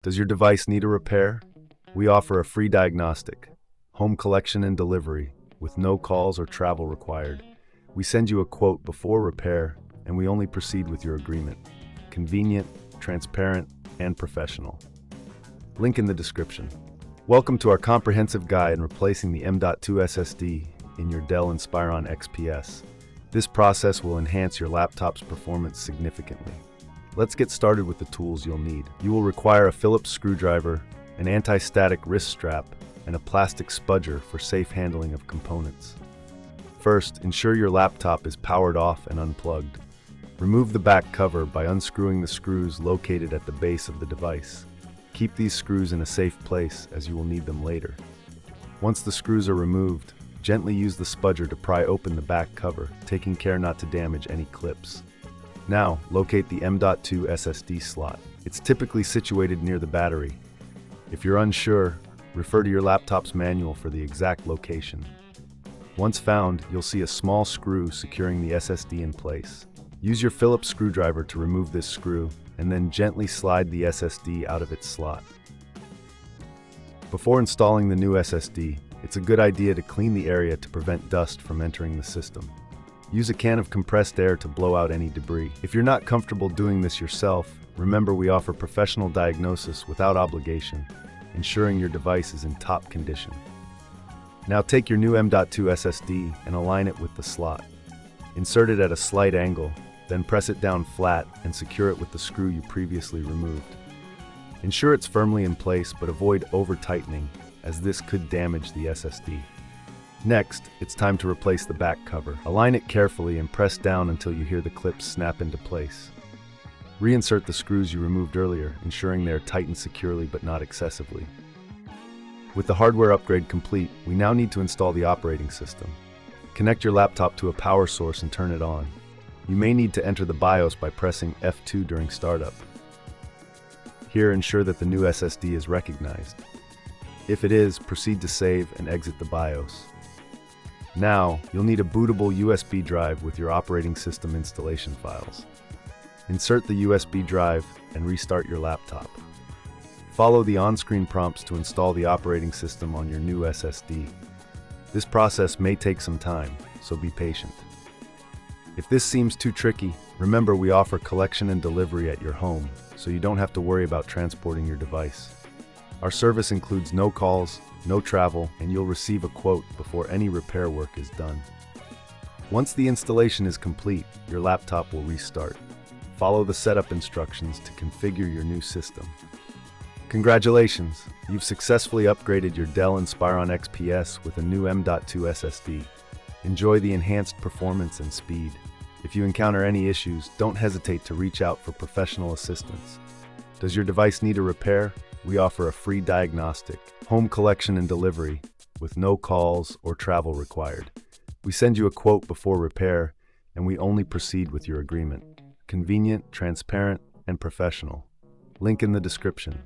Does your device need a repair? We offer a free diagnostic, home collection and delivery, with no calls or travel required. We send you a quote before repair, and we only proceed with your agreement. Convenient, transparent, and professional. Link in the description. Welcome to our comprehensive guide in replacing the M.2 SSD in your Dell Inspiron XPS. This process will enhance your laptop's performance significantly. Let's get started with the tools you'll need. You will require a Phillips screwdriver, an anti-static wrist strap, and a plastic spudger for safe handling of components. First, ensure your laptop is powered off and unplugged. Remove the back cover by unscrewing the screws located at the base of the device. Keep these screws in a safe place as you will need them later. Once the screws are removed, gently use the spudger to pry open the back cover, taking care not to damage any clips. Now, locate the M.2 SSD slot. It's typically situated near the battery. If you're unsure, refer to your laptop's manual for the exact location. Once found, you'll see a small screw securing the SSD in place. Use your Phillips screwdriver to remove this screw, and then gently slide the SSD out of its slot. Before installing the new SSD, it's a good idea to clean the area to prevent dust from entering the system. Use a can of compressed air to blow out any debris. If you're not comfortable doing this yourself, remember we offer professional diagnosis without obligation, ensuring your device is in top condition. Now take your new M.2 SSD and align it with the slot. Insert it at a slight angle, then press it down flat and secure it with the screw you previously removed. Ensure it's firmly in place, but avoid over-tightening, as this could damage the SSD. Next, it's time to replace the back cover. Align it carefully and press down until you hear the clips snap into place. Reinsert the screws you removed earlier, ensuring they are tightened securely but not excessively. With the hardware upgrade complete, we now need to install the operating system. Connect your laptop to a power source and turn it on. You may need to enter the BIOS by pressing F2 during startup. Here, ensure that the new SSD is recognized. If it is, proceed to save and exit the BIOS. Now, you'll need a bootable USB drive with your operating system installation files. Insert the USB drive and restart your laptop. Follow the on-screen prompts to install the operating system on your new SSD. This process may take some time, so be patient. If this seems too tricky, remember we offer collection and delivery at your home, so you don't have to worry about transporting your device. Our service includes no calls, no travel, and you'll receive a quote before any repair work is done. Once the installation is complete, your laptop will restart. Follow the setup instructions to configure your new system. Congratulations! You've successfully upgraded your Dell Inspiron XPS with a new M.2 SSD. Enjoy the enhanced performance and speed. If you encounter any issues, don't hesitate to reach out for professional assistance. Does your device need a repair? We offer a free diagnostic, home collection and delivery, with no calls or travel required. We send you a quote before repair, and we only proceed with your agreement. Convenient, transparent, and professional. Link in the description.